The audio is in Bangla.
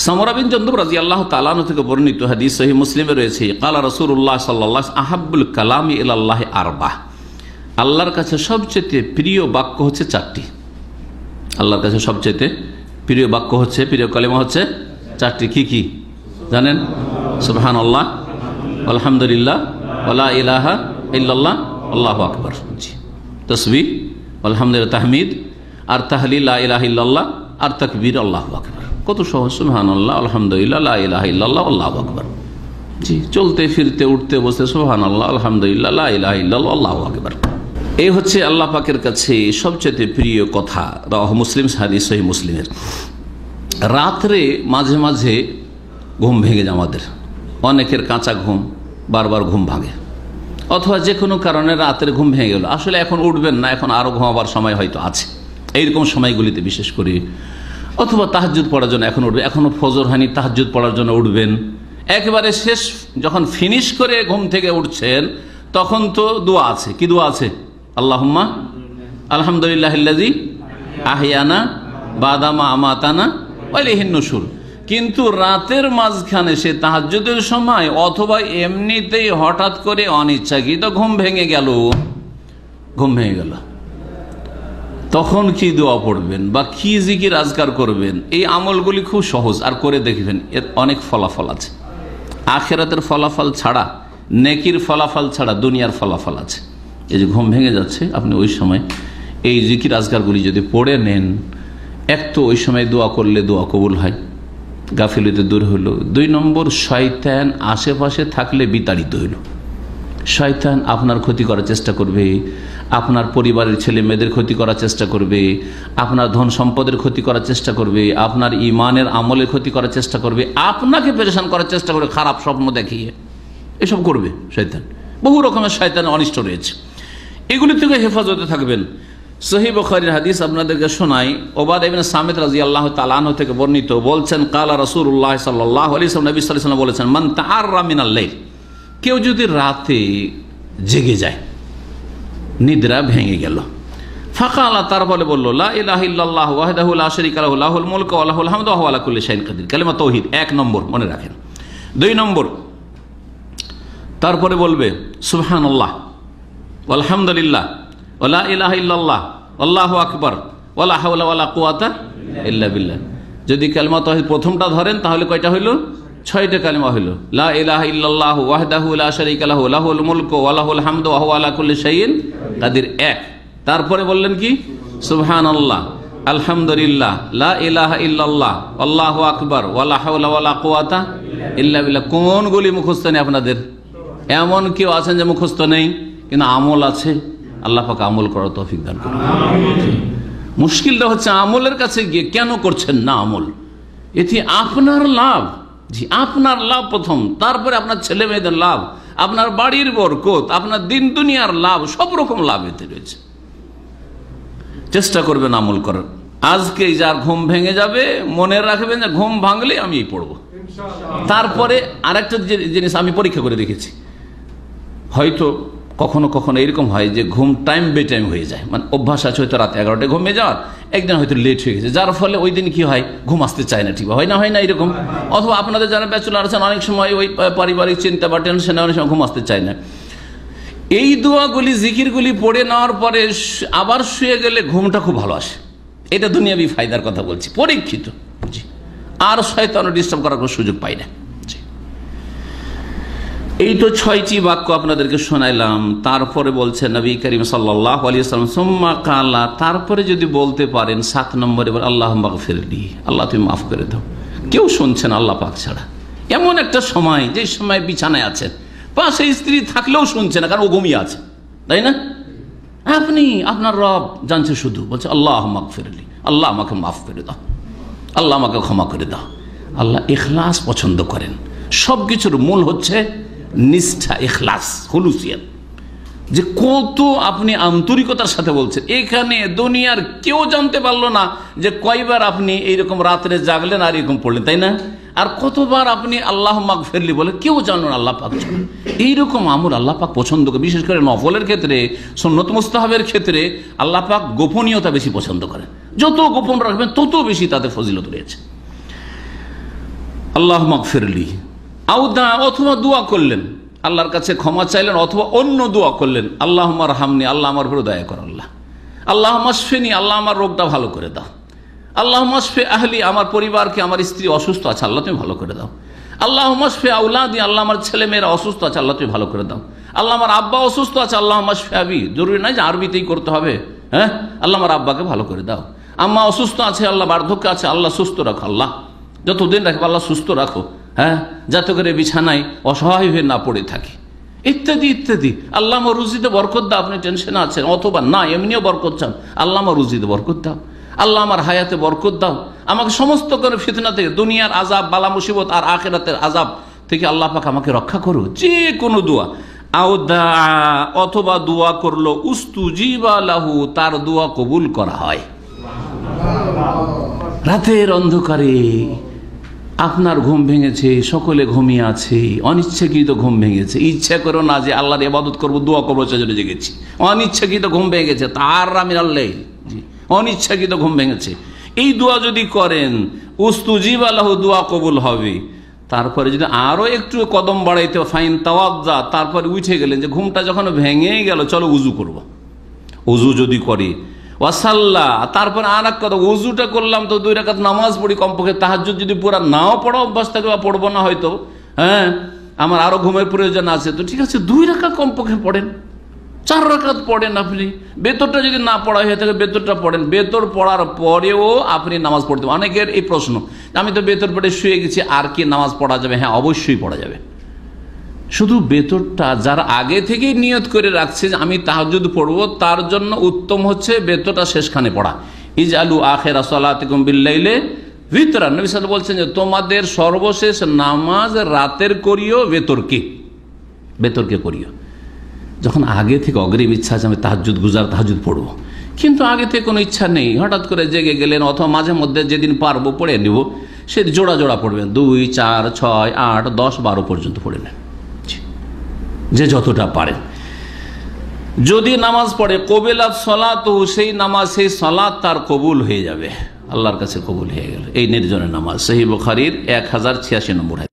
সামরা বিন জন্দুব রাদিয়াল্লাহু তাআলা আনহু থেকে বর্ণিত হাদিস সহিহ মুসলিমে রয়েছে, ক্বালা রাসূলুল্লাহ সাল্লাল্লাহু আলাইহি ওয়াসাল্লাম আহাব্বুল কালামি ইলাল্লাহি আরবা। আল্লাহর কাছে সবচেয়ে প্রিয় বাক্য হচ্ছে চারটি। আল্লাহর কাছে সবচেয়ে প্রিয় বাক্য হচ্ছে, প্রিয় কালিমা হচ্ছে চারটি। কি কি জানেন? সুবহানাল্লাহ, আলহামদুলিল্লাহ, ওয়ালা ইলাহা ইল্লাল্লাহ, আল্লাহু আকবার। জি, তাসবিহ, আলহামদুলিল্লাহ, তাহমিদ, আর তাহলিল, লা ইলাহা ইল্লাল্লাহ, আর তাকবীর, আল্লাহু আকবার। কত সহজ! সুবহানাল্লাহ, আলহামদুলিল্লাহ, লা ইলাহা ইল্লাল্লাহ, আল্লাহু আকবার। জি, চলতে ফিরতে উঠতে বসতে সুবহানাল্লাহ, আলহামদুলিল্লাহ, লা ইলাহা ইল্লাল্লাহ, আল্লাহু আকবার। এই হচ্ছে আল্লাহ পাকের কাছে সবচেয়ে প্রিয় কথা। রাওয়াহু মুসলিম, হাদিস সহিহ মুসলিমের। রাত্রে মাঝে মাঝে ঘুম ভেঙে যায় আমাদের, অনেকের কাঁচা ঘুম, বারবার ঘুম ভাঙে, অথবা যে কোনো কারণে রাতের ঘুম ভেঙে গেল, আসলে এখন উঠবেন না, এখন আরও ঘুমাবার সময় হয়তো আছে, এইরকম সময়গুলিতে বিশেষ করে, অথবা তাহাজ্জুদ পড়ার জন্য এখন উঠবে, এখনও ফজর হয়নি, তাহাজ্জুদ পড়ার জন্য উঠবেন। একেবারে শেষ যখন ফিনিশ করে ঘুম থেকে উঠছেন, তখন তো দোয়া আছে। কি দোয়া আছে? আল্লাহুম্মা আলহামদুলিল্লাহিল্লাযী আহইয়ানা বাদা মা আমাতানা ওয়া ইলাইহিন নুশুর। কিন্তু রাতের মাঝখানে সে তাহাজ্জুদের সময় অথবা এমনিতেই হঠাৎ করে অনিচ্ছাকৃত ঘুম ভেঙে গেল, তখন কি দোয়া পড়বেন বা কি জিকির আজকার করবেন? এই আমলগুলি খুব সহজ, আর করে দেখবেন এর অনেক ফলাফল আছে। আখিরাতের ফলাফল ছাড়া, নেকির ফলাফল ছাড়া দুনিয়ার ফলাফল আছে। এই যে ঘুম ভেঙে যাচ্ছে, আপনি ওই সময় এই জিকির আজকারগুলি যদি পড়ে নেন, এক তো ওই সময় দোয়া করলে দোয়া কবুল হয়, গাফিলতি দূর হলো। 2 নম্বর, শয়তান আশেপাশে থাকলে বিতাড়িত হইল। শয়তান আপনার ক্ষতি করার চেষ্টা করবে, আপনার পরিবারের ছেলে মেয়েদের ক্ষতি করার চেষ্টা করবে, আপনার ধন সম্পদের ক্ষতি করার চেষ্টা করবে, আপনার ইমানের আমলের ক্ষতি করার চেষ্টা করবে, আপনাকে পেরেশান করার চেষ্টা করবে, খারাপ স্বপ্ন দেখিয়ে এসব করবে শয়তান। বহু রকমের শয়তানের অনিষ্ট রয়েছে, এগুলি থেকে হেফাজতে থাকবেন। সহিহ বুখারীর হাদিস আপনাদেরকে শোনাই, ওবাদা ইবনে সামিত রাদিয়াল্লাহু তাআলা আনহু থেকে বর্ণিত, বলছেন ক্বালা রাসূলুল্লাহ সাল্লাল্লাহু আলাইহি ওয়াসাল্লাম, নবী সাল্লাল্লাহু আলাইহি ওয়াসাল্লাম বলেছেন, মান তাআররা মিনাল লাইল, কেউ যদি রাতে জেগে যায়, নিদ্রা ভেঙে গেল, ফাকালা, তারপরে বলল, লা ইলাহা ইল্লাল্লাহ ওয়াহদাহু লা শারীকা লাহু লাহুল মুলকু ওয়া লাহুল হামদু ওয়া হুয়া আলা কুল্লি শাইইন কাদির। কালিমা তাওহীদ 1 নম্বর মনে রাখেন। 2 নম্বর, তারপরে বলবে সুবহানাল্লাহ আলহামদুলিল্লাহ ওয়া লা ইলাহা ইল্লাল্লাহ আল্লাহু আকবার ওয়া লা হাওলা ওয়া লা কুওয়াতা ইল্লা বিল্লাহ। যদি কালিমা তাওহীদ প্রথমটা ধরেন তাহলে কয়টা হইল? 6টা কালিমা হইল। লা ইলাহা ইল্লাল্লাহ ওয়াহদাহু লা শারীকা লাহু লাহুল মুলকু ওয়া লাহুল হামদু ওয়া হুয়া আলা কুল্লি শাইইন কাদির 1। তারপরে বললেন কি? সুবহানাল্লাহ আলহামদুলিল্লাহ লা ইলাহা ইল্লাল্লাহ আল্লাহু আকবার ওয়া লা হাওলা ওয়া লা কুওয়াতা ইল্লা বিল্লাহ। কোনগুলি মুখস্থ নেই আপনাদের? এমন কেউ আছেন যে মুখস্থ নেই কিন্তু আমল আছে? আল্লাহ পাক আমল করার তৌফিক দান করুন। মুশকিলটা হচ্ছে আমলের কাছে গিয়ে কেন করছেন না আমল? এটি আপনার লাভ। জি, আপনার লাভ প্রথম, তারপরে আপনার ছেলে মেয়েদের লাভ, আপনার বাড়ির বরকত, আপনার দিন দুনিয়ার লাভ, সব রকম লাভ এতে রয়েছে। চেষ্টা করবেন আমল করার। আজকে যার ঘুম ভেঙে যাবে, মনে রাখবেন যে ঘুম ভাঙলে আমি এই পড়বো। তারপরে আরেকটা জিনিস আমি পরীক্ষা করে দেখেছি, হয়তো কখনো কখনো এরকম হয় যে ঘুম টাইম বে টাইম হয়ে যায়, মানে অভ্যাস আছে হয়তো রাত 11টায় ঘুমিয়ে যাওয়ার, একদিন হয়তো লেট হয়ে গেছে, যার ফলে ওই দিন কি হয়, ঘুম আসতে চায় না, ঠিক হয় না এরকম। অথবা আপনাদের যারা ব্যাচেলর আছেন, অনেক সময় ওই পারিবারিক চিন্তা বা টেনশনে অনেক সময় ঘুম আসতে চায় না। এই দোয়াগুলি জিকিরগুলি পড়ে নেওয়ার পরে আবার শুয়ে গেলে ঘুমটা খুব ভালো আসে। এটা দুনিয়াবি ফায়দার কথা বলছি, পরীক্ষিত। জি, আর শয়তান ডিস্টার্ব করার কোনো সুযোগ পাই না। এই তো 6টি বাক্য আপনাদেরকে শোনাইলাম। তারপরে বলছেন নবী করিম সাল্লাল্লাহু আলাইহি ওয়াসাল্লাম, সুম্মা কালা, তারপরে যদি বলতে পারেন 7 নম্বরে, আল্লাহুম্মা গফিরলি, আল্লাহ তুমি মাফ করে দাও। কেউ শুনছেন আল্লাহ পাক ছাড়া। এমন একটা সময়, যে সময় বিছানায় আছেন, পাশে স্ত্রী থাকলেও শুনছে না, কারণ ও ঘুমিয়ে আছে, তাই না? আপনি, আপনার রব জানছে, শুধু বলছে আল্লাহুম্মা গফিরলি, আল্লাহ আমাকে মাফ করে দাও, আল্লাহ আমাকে ক্ষমা করে দাও। আল্লাহ ইখলাস পছন্দ করেন। সব কিছুর মূল হচ্ছে নিষ্ঠা, ইখলাস, হুলুসিয়াত, যে কত আপনি আন্তরিকতার সাথে বলছেন। এখানে দুনিয়ার কেউ জানতে পারলো না যে কয়বার আপনি এইরকম রাত্রে জাগলেন আর এরকম পড়লেন, তাই না? আর কতবার আপনি আল্লাহ মাগফিরলি বলে, কেউ জানো না, আল্লাহ পাক জানেন। এইরকম আমল আল্লাহ পাক পছন্দ করে। বিশেষ করে নফলের ক্ষেত্রে, সুন্নত মুস্তাহাবের ক্ষেত্রে আল্লাহ পাক গোপনীয়তা বেশি পছন্দ করেন। যত গোপন রাখবেন তত বেশি তাতে ফজিলত রয়েছে। আল্লাহ মাগফিরলি, আউদা অথবা দোয়া করলেন আল্লাহর কাছে ক্ষমা চাইলেন, অথবা অন্য দোয়া করলেন আল্লাহুম্মা রহামনি, আল্লাহ আমার উপর দয়া কর, আল্লাহ মাশফিনি, আল্লাহ আমার রোগটা ভালো করে দাও, আল্লাহ মাশফি আহলি, আমার পরিবারকে, আমার স্ত্রী অসুস্থ আছে আল্লাহ তুমি ভালো করে দাও, আল্লাহ মাশফি আউলাদি, আল্লাহ আমার ছেলে মেয়েরা অসুস্থ আছে আল্লাহ তুমি ভালো করে দাও, আল্লাহ আমার আব্বা অসুস্থ আছে আল্লাহ মাশফি আবি, জরুরি নয় যে আরবিতেই করতে হবে, হ্যাঁ, আল্লাহ আমার আব্বাকে ভালো করে দাও, আম্মা অসুস্থ আছে আল্লাহ, বার্ধক্য আছে আল্লাহ সুস্থ রাখো, আল্লাহ যতদিন রাখবো আল্লাহ সুস্থ রাখো, হ্যাঁ, যাতে করে বিছানায় অসহায় হয়ে না পড়ে থাকে, ইত্যাদি ইত্যাদি। আল্লাহ আমার রুজিতে বরকত দাও, আপনি টেনশনে আছেন, অথবা না এমনিও বরকত চান, আল্লাহ আমার রুজিতে বরকত দাও, আল্লাহ আমার হায়াতে বরকত দাও, আমাকে সমস্ত করে ফিতনা থেকে, দুনিয়ার আযাব বালা মুসিবত আর আখিরাতের আযাব থেকে আল্লাহ পাক আমাকে রক্ষা করো। যে কোনো দোয়া, আউদা অথবা দোয়া করলো, উস্তুজিবা লাহু, তার দোয়া কবুল করা হয়। রাতের অন্ধকারে আপনার ঘুম ভেঙেছে, সকলে ঘুমিয়ে আছে, অনিচ্ছাকৃত ঘুম ভেঙেছে, ইচ্ছা করো না যে আল্লাহর ইবাদত করবো, দোয়া করবো, সেজন্য জেগেছি, অনিচ্ছাকৃত ঘুম ভেঙেছে, তার আল্লাহ অনিচ্ছাকৃত ঘুম ভেঙেছে, এই দোয়া যদি করেন উস্তুজিবা লাহু, দোয়া কবুল হবে। তারপরে যদি আরো একটু কদম বাড়াইতে, ফাইন তাওয়াজ্জা, তারপরে উঠে গেলেন যে ঘুমটা যখন ভেঙেই গেল, চলো উজু করব, উজু যদি করে, ওয়াসাল্লা, তারপরে আর এক কথা, উজুটা করলাম তো 2 রাকাত নামাজ পড়ি কমপক্ষে, তাহাজ্জুদ যদি পুরা নাও পড়া অভ্যাস থাকে বা পড়বো না হয়তো, হ্যাঁ, আমার আরো ঘুমের প্রয়োজন আছে, তো ঠিক আছে 2 রাকাত কমপক্ষে পড়েন, 4 রাকাত পড়েন আপনি, বেতরটা যদি না পড়া হয়ে থাকে বেতরটা পড়েন, বেতর পড়ার পরেও আপনি নামাজ পড়তে। অনেকের এই প্রশ্ন, আমি তো বেতর পড়ে শুয়ে গেছি, আর কি নামাজ পড়া যাবে? হ্যাঁ, অবশ্যই পড়া যাবে। শুধু বেতরটা যারা আগে থেকেই নিয়ত করে রাখছে যে আমি তাহাজ্জুদ পড়বো, তার জন্য উত্তম হচ্ছে বেতরটা শেষখানে পড়া। ইজআলু আখিরা সালাতিকুম বিল্লাইলি ভিতরা, নবী সাল্লাল্লাহু আলাইহি ওয়াসাল্লাম বলছেন যে তোমাদের সর্বশেষ নামাজ রাতের করিও বেতরকে করিও। যখন আগে থেকে অগ্রিম ইচ্ছা আছে আমি তাহাজ্জুদ পড়বো, কিন্তু আগে থেকে কোনো ইচ্ছা নেই, হঠাৎ করে জেগে গেলেন, অথবা মাঝে মধ্যে যেদিন পারবো পড়ে নেব, সে জোড়া জোড়া পড়বেন, 2, 4, 6, 8, 10, 12 পর্যন্ত পড়ে নেন, যে যতটা পারেন। যদি নামাজ পড়ে কবিলাত সলাতু, সেই নামাজ, সেই সালাত তার কবুল হয়ে যাবে, আল্লাহর কাছে কবুল হয়ে গেল। এই নির্জনের নামাজ, সহিহ বুখারীর 1086 নম্বর।